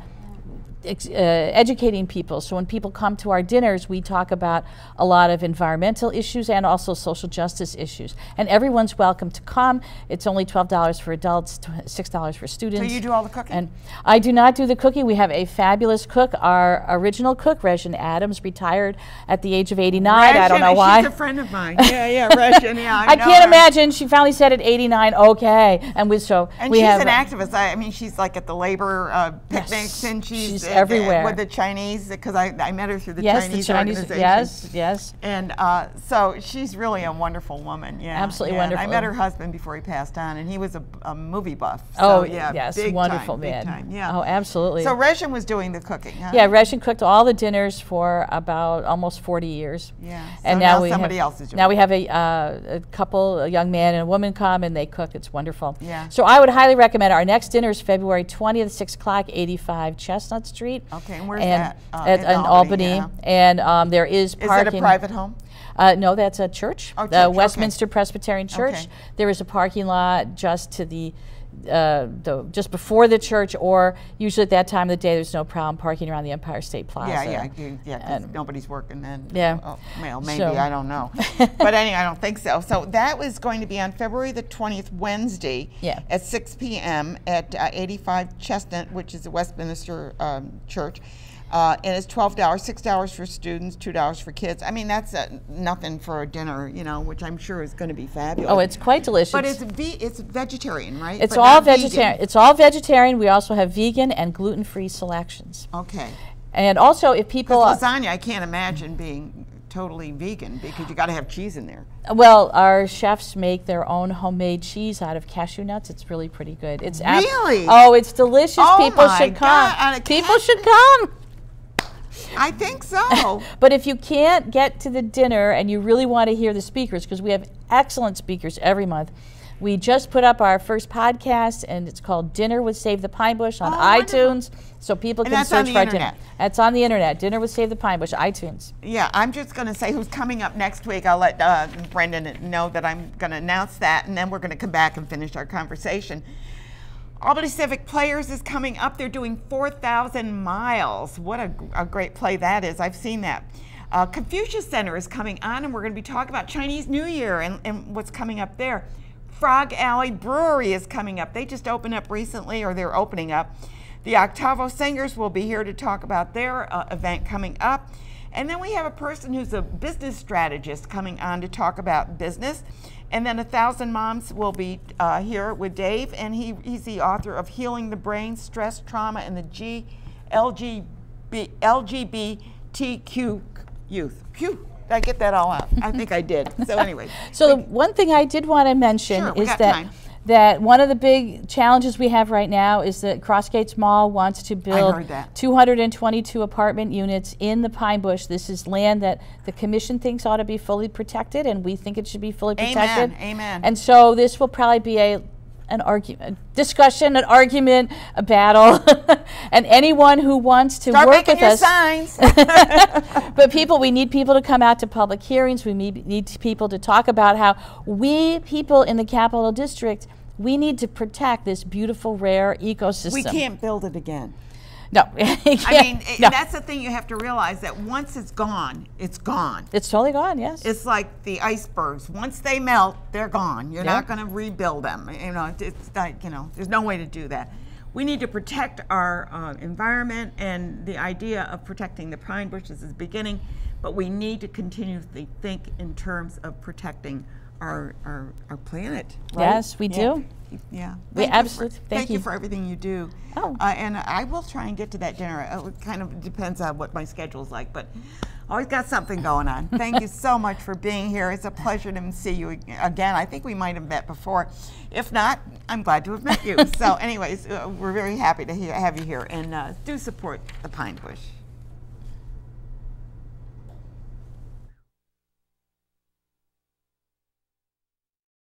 educating people. So when people come to our dinners, we talk about a lot of environmental issues and also social justice issues. And everyone's welcome to come. It's only $12 for adults, $6 for students. So you do all the cooking? And I do not do the cooking. We have a fabulous cook. Our original cook, Regin Adams, retired at the age of 89. I don't know why. She's a friend of mine. Yeah, Regin. Yeah, I can't imagine. She finally said at 89, okay. And she's an activist. I mean, she's like at the labor picnics, and she's everywhere. With the Chinese, because I met her through the yes, Chinese the Chinese organization. Yes, yes. And so she's really a wonderful woman. Yeah, absolutely yeah. wonderful. And I met her husband before he passed on, and he was a movie buff. So, oh, yeah, yes, big wonderful time, man. Big time, yeah. Oh, absolutely. So Reshan was doing the cooking, huh? Yeah, Reshan cooked all the dinners for about almost 40 years. Yeah. So and now we somebody have, else is doing now we have a couple, a young man and a woman come, and they cook. It's wonderful. Yeah. So I would highly recommend. Our next dinner is February 20th, 6 o'clock, 85 Chestnut Street. Okay, and where's that? In Albany. Yeah. And there is parking. Is it a private home? No, that's a church, oh, the church. Westminster Okay. Presbyterian Church. Okay. There is a parking lot just to the just before the church, or usually at that time of the day, there's no problem parking around the Empire State Plaza. Yeah, because nobody's working then. Yeah. Oh, well, maybe, I don't know. But anyway, I don't think so. So that was going to be on February the 20th, Wednesday, at 6 p.m. at 85 Chestnut, which is the Westminster Church. And it's $12, $6 for students, $2 for kids. I mean, that's nothing for a dinner, you know, which I'm sure is going to be fabulous. Oh, it's quite delicious. But it's vegetarian, right? It's but all vegetarian. It's all vegetarian. We also have vegan and gluten-free selections. Okay. And also, if people lasagna, I can't imagine being totally vegan because you got to have cheese in there. Well, our chefs make their own homemade cheese out of cashew nuts. It's really pretty good. It's really? Oh, it's delicious. Oh, people should come. People should come. I think so. But if you can't get to the dinner and you really want to hear the speakers, because we have excellent speakers every month, we just put up our first podcast, and it's called Dinner with Save the Pine Bush on iTunes, so people can search for our dinner. That's on the internet. Dinner with Save the Pine Bush, iTunes. Yeah, I'm just going to say who's coming up next week. I'll let Brendan know that I'm going to announce that, and then we're going to come back and finish our conversation. Albany Civic Players is coming up. They're doing 4,000 miles. What a great play that is. I've seen that. Confucius Center is coming on, and we're going to be talking about Chinese New Year and what's coming up there. Frog Alley Brewery is coming up. They just opened up recently, or they're opening up. The Octavo Singers will be here to talk about their event coming up. And then we have a person who's a business strategist coming on to talk about business. And then 1,000 Moms will be here with Dave, and he's the author of Healing the Brain, Stress, Trauma, and the LGBTQ Youth. Phew, did I get that all out? I think I did. So anyway. So one thing I did want to mention is that one of the big challenges we have right now is that Crossgates Mall wants to build 222 apartment units in the Pine Bush. This is land that the commission thinks ought to be fully protected, and we think it should be fully protected. Amen. And so this will probably be an argument, discussion, an argument, a battle, and anyone who wants to work with us. Signs. But we need people to come out to public hearings. We need people to talk about how we people in the Capital District, we need to protect this beautiful, rare ecosystem. We can't build it again. No. I mean, that's the thing you have to realize, that once it's gone, it's gone. It's totally gone, yes. It's like the icebergs. Once they melt, they're gone. You're not going to rebuild them. You know, it's like, you know, there's no way to do that. We need to protect our environment, and the idea of protecting the pine bushes is the beginning, but we need to continuously think in terms of protecting our planet. Right? Yes, we do. Yeah. Thank you for everything you do. Oh. And I will try and get to that dinner. It kind of depends on what my schedule's like, but always got something going on. Thank you so much for being here. It's a pleasure to see you again. I think we might have met before. If not, I'm glad to have met you. So anyways, we're very happy to have you here, and do support the Pine Bush.